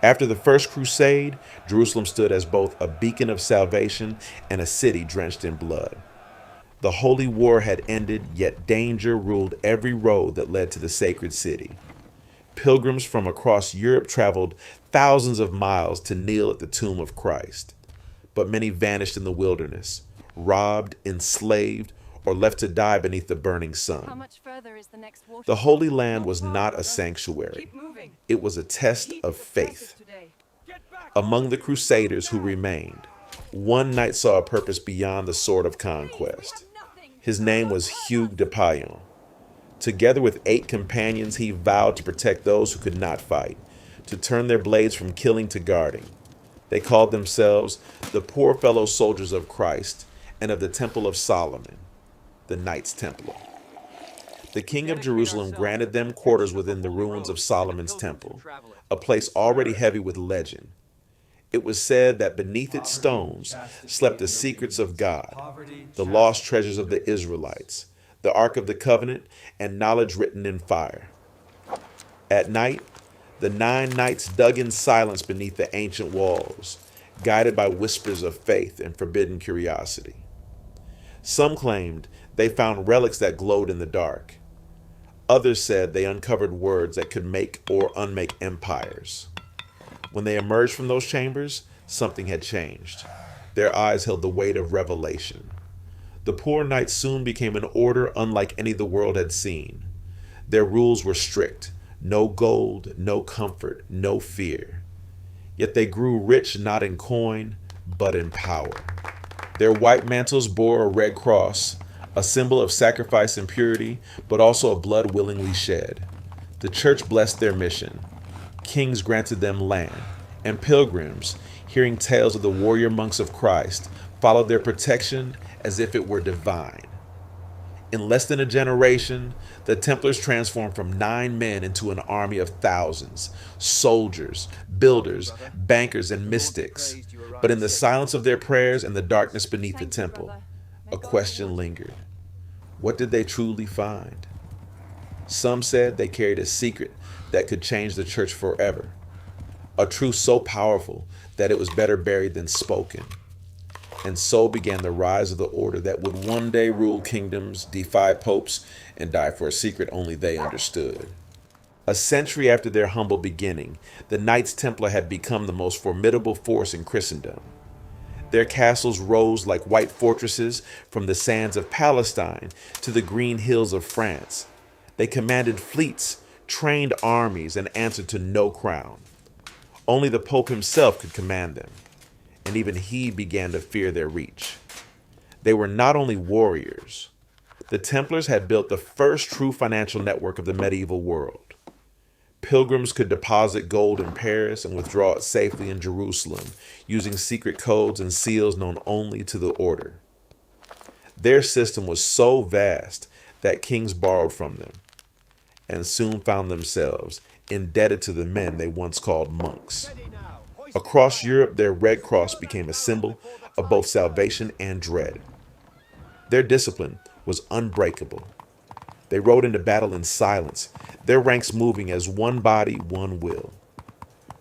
After the First Crusade, Jerusalem stood as both a beacon of salvation and a city drenched in blood. The Holy War had ended, yet danger ruled every road that led to the sacred city. Pilgrims from across Europe traveled thousands of miles to kneel at the tomb of Christ, but many vanished in the wilderness, robbed, enslaved, or left to die beneath the burning sun. The Holy Land was not a sanctuary. It was a test of faith. Among the Crusaders who remained, one knight saw a purpose beyond the sword of conquest. His name was Hugh de Payon. Together with 8 companions, he vowed to protect those who could not fight, to turn their blades from killing to guarding. They called themselves the poor fellow soldiers of Christ and of the Temple of Solomon, the Knights Templar. The King of Jerusalem granted them quarters within the ruins of Solomon's temple, a place already heavy with legend. It was said that beneath its stones slept the secrets of God, the lost treasures of the Israelites, the Ark of the Covenant, and knowledge written in fire. At night, the 9 knights dug in silence beneath the ancient walls, guided by whispers of faith and forbidden curiosity. Some claimed they found relics that glowed in the dark. Others said they uncovered words that could make or unmake empires. When they emerged from those chambers, something had changed. Their eyes held the weight of revelation. The poor knights soon became an order unlike any the world had seen. Their rules were strict: no gold, no comfort, no fear. Yet they grew rich not in coin, but in power. Their white mantles bore a red cross, a symbol of sacrifice and purity, but also of blood willingly shed. The church blessed their mission. Kings granted them land, and pilgrims, hearing tales of the warrior monks of Christ, followed their protection as if it were divine. In less than a generation, the Templars transformed from 9 men into an army of thousands, soldiers, builders, bankers, and mystics. But in the silence of their prayers and the darkness beneath the temple, a question lingered. What did they truly find? Some said they carried a secret that could change the church forever, a truth so powerful that it was better buried than spoken. And so began the rise of the order that would one day rule kingdoms, defy popes, and die for a secret only they understood. A century after their humble beginning, the Knights Templar had become the most formidable force in Christendom. Their castles rose like white fortresses from the sands of Palestine to the green hills of France. They commanded fleets, trained armies, and answered to no crown. Only the Pope himself could command them, and even he began to fear their reach. They were not only warriors. The Templars had built the first true financial network of the medieval world. Pilgrims could deposit gold in Paris and withdraw it safely in Jerusalem, using secret codes and seals known only to the order. Their system was so vast that kings borrowed from them, and soon found themselves indebted to the men they once called monks. Across Europe, their red cross became a symbol of both salvation and dread. Their discipline was unbreakable. They rode into battle in silence, their ranks moving as one body, one will.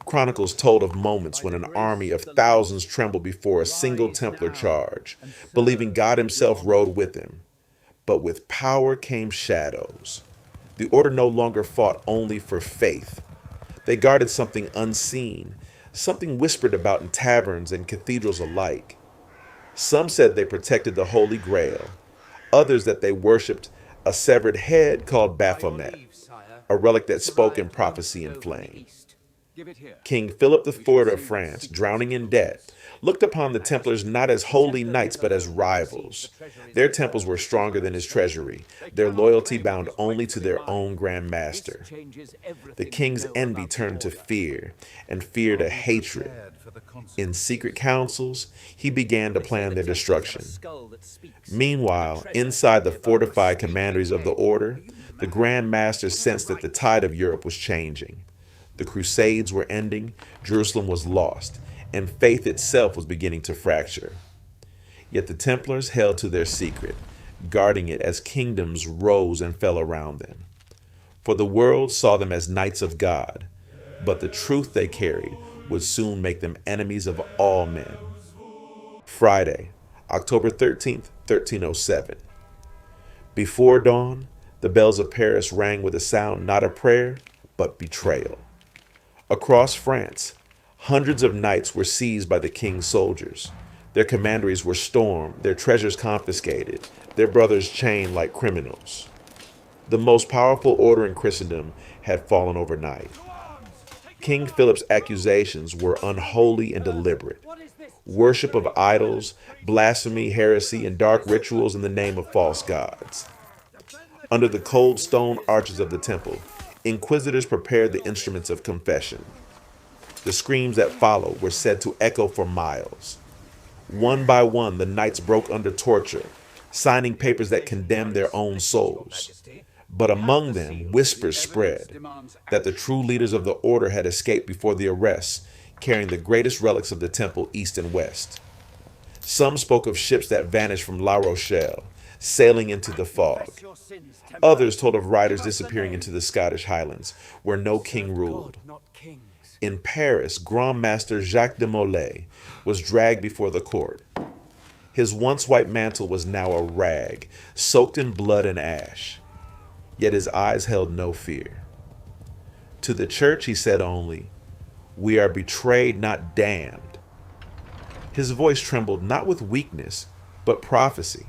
Chronicles told of moments when an army of thousands trembled before a single Templar charge, believing God himself rode with him. But with power came shadows. The order no longer fought only for faith. They guarded something unseen, something whispered about in taverns and cathedrals alike. Some said they protected the Holy Grail, others that they worshipped a severed head called Baphomet, a relic that spoke in prophecy and flame. King Philip IV of France, drowning in debt, looked upon the Templars not as holy knights but as rivals. Their temples were stronger than his treasury, their loyalty bound only to their own Grandmaster. The king's envy turned to fear, and fear to hatred. In secret councils, he began to plan their destruction. Meanwhile, inside the fortified commanderies of the order, the Grandmaster sensed that the tide of Europe was changing. The Crusades were ending, Jerusalem was lost, and faith itself was beginning to fracture. Yet the Templars held to their secret, guarding it as kingdoms rose and fell around them. For the world saw them as knights of God, but the truth they carried would soon make them enemies of all men. Friday, October 13th, 1307. Before dawn, the bells of Paris rang with a sound not of prayer, but betrayal. Across France, hundreds of knights were seized by the king's soldiers. Their commanderies were stormed, their treasures confiscated, their brothers chained like criminals. The most powerful order in Christendom had fallen overnight. King Philip's accusations were unholy and deliberate. Worship of idols, blasphemy, heresy, and dark rituals in the name of false gods. Under the cold stone arches of the temple, inquisitors prepared the instruments of confession. The screams that followed were said to echo for miles. One by one, the knights broke under torture, signing papers that condemned their own souls. But among them, whispers spread that the true leaders of the order had escaped before the arrests, carrying the greatest relics of the temple east and west. Some spoke of ships that vanished from La Rochelle, sailing into the fog. Others told of riders disappearing into the Scottish Highlands, where no king ruled. In Paris, Grandmaster Jacques de Molay was dragged before the court. His once white mantle was now a rag, soaked in blood and ash. Yet his eyes held no fear. To the church he said only, "We are betrayed, not damned." His voice trembled not with weakness, but prophecy.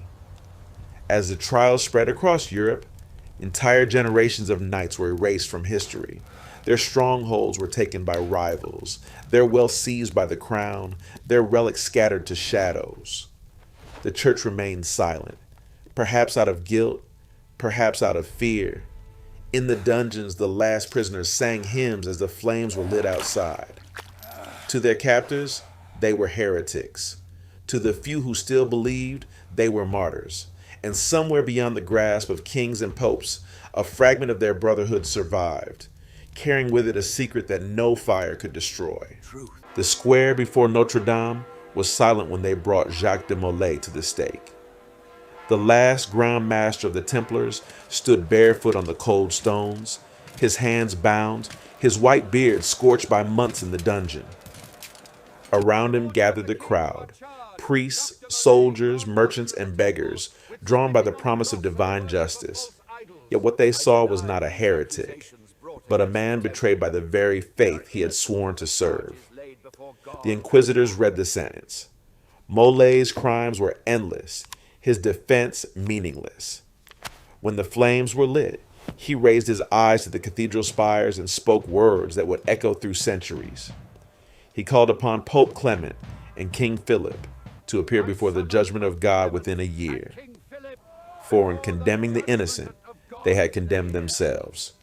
As the trials spread across Europe, entire generations of knights were erased from history. Their strongholds were taken by rivals, their wealth seized by the crown, their relics scattered to shadows. The church remained silent, perhaps out of guilt, perhaps out of fear. In the dungeons, the last prisoners sang hymns as the flames were lit outside. To their captors, they were heretics. To the few who still believed, they were martyrs. And somewhere beyond the grasp of kings and popes, a fragment of their brotherhood survived, carrying with it a secret that no fire could destroy. The square before Notre Dame was silent when they brought Jacques de Molay to the stake. The last Grandmaster of the Templars stood barefoot on the cold stones, his hands bound, his white beard scorched by months in the dungeon. Around him gathered the crowd, priests, soldiers, merchants, and beggars, drawn by the promise of divine justice. Yet what they saw was not a heretic, but a man betrayed by the very faith he had sworn to serve. The inquisitors read the sentence. Molay's crimes were endless, his defense meaningless. When the flames were lit, he raised his eyes to the cathedral spires and spoke words that would echo through centuries. He called upon Pope Clement and King Philip to appear before the judgment of God within a year. For in condemning the innocent, they had condemned themselves.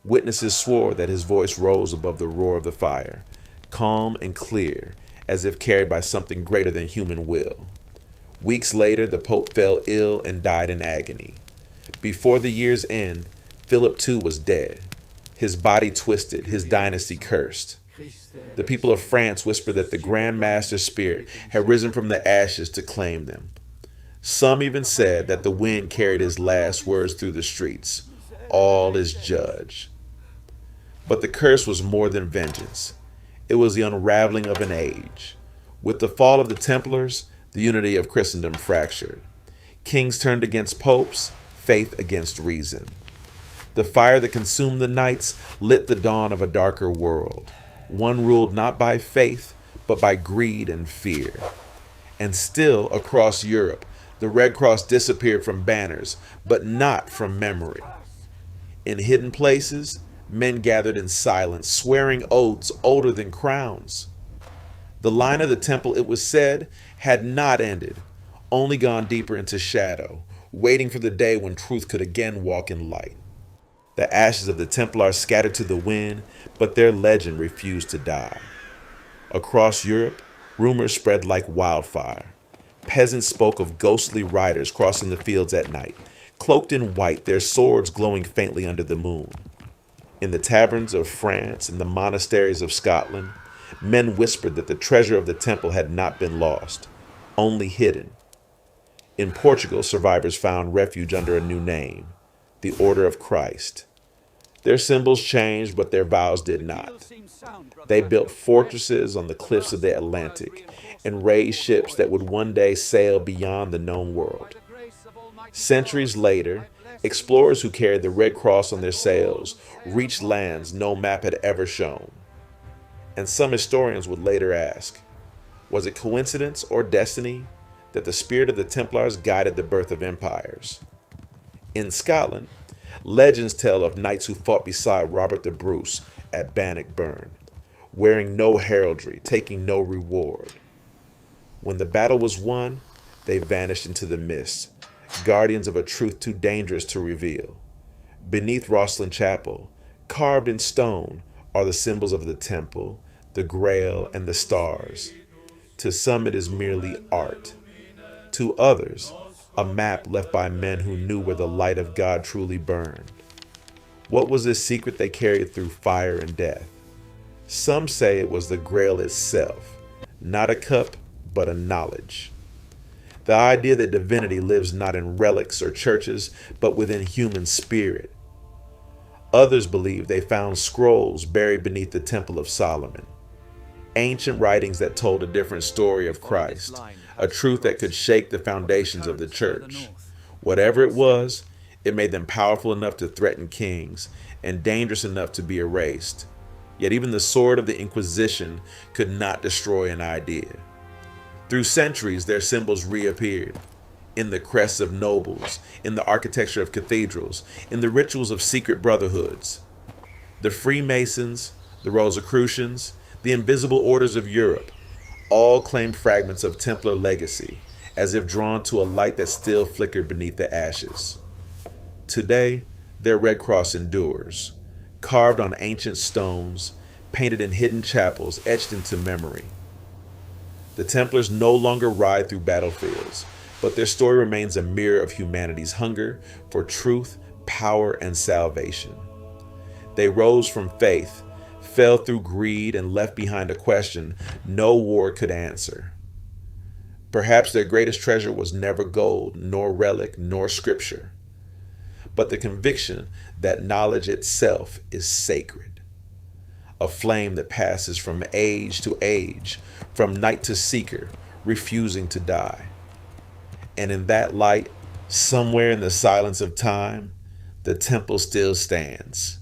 Witnesses swore that his voice rose above the roar of the fire, calm and clear, as if carried by something greater than human will. Weeks later, the Pope fell ill and died in agony. Before the year's end, Philip too was dead, his body twisted, his dynasty cursed. The people of France whispered that the Grandmaster's spirit had risen from the ashes to claim them. Some even said that the wind carried his last words through the streets. All is judged. But the curse was more than vengeance. It was the unraveling of an age. With the fall of the Templars, the unity of Christendom fractured. Kings turned against popes, faith against reason. The fire that consumed the knights lit the dawn of a darker world, one ruled not by faith, but by greed and fear. And still, across Europe, the Red Cross disappeared from banners, but not from memory. In hidden places, men gathered in silence, swearing oaths older than crowns. The line of the temple, it was said, had not ended, only gone deeper into shadow, waiting for the day when truth could again walk in light. The ashes of the Templars scattered to the wind, but their legend refused to die. Across Europe, rumors spread like wildfire. Peasants spoke of ghostly riders crossing the fields at night, cloaked in white, their swords glowing faintly under the moon. In the taverns of France and the monasteries of Scotland, men whispered that the treasure of the temple had not been lost, only hidden. In Portugal, survivors found refuge under a new name, the Order of Christ. Their symbols changed, but their vows did not. They built fortresses on the cliffs of the Atlantic and raised ships that would one day sail beyond the known world. Centuries later, explorers who carried the Red Cross on their sails reached lands no map had ever shown. And some historians would later ask, was it coincidence or destiny that the spirit of the Templars guided the birth of empires? In Scotland, legends tell of knights who fought beside Robert the Bruce at Bannockburn, wearing no heraldry, taking no reward. When the battle was won, they vanished into the mist, guardians of a truth too dangerous to reveal. Beneath Rosslyn Chapel, carved in stone, are the symbols of the temple, the grail, and the stars. To some it is merely art. To others, a map left by men who knew where the light of God truly burned. What was this secret they carried through fire and death? Some say it was the grail itself, not a cup, but a knowledge. The idea that divinity lives not in relics or churches, but within human spirit. Others believe they found scrolls buried beneath the Temple of Solomon, ancient writings that told a different story of Christ, a truth that could shake the foundations of the church. Whatever it was, it made them powerful enough to threaten kings and dangerous enough to be erased. Yet even the sword of the Inquisition could not destroy an idea. Through centuries, their symbols reappeared. In the crests of nobles, in the architecture of cathedrals, in the rituals of secret brotherhoods. The Freemasons, the Rosicrucians, the invisible orders of Europe, all claimed fragments of Templar legacy, as if drawn to a light that still flickered beneath the ashes. Today, their Red Cross endures, carved on ancient stones, painted in hidden chapels, etched into memory. The Templars no longer ride through battlefields, but their story remains a mirror of humanity's hunger for truth, power, and salvation. They rose from faith, fell through greed, and left behind a question no war could answer. Perhaps their greatest treasure was never gold, nor relic, nor scripture, but the conviction that knowledge itself is sacred. A flame that passes from age to age, from knight to seeker, refusing to die. And in that light, somewhere in the silence of time, the temple still stands,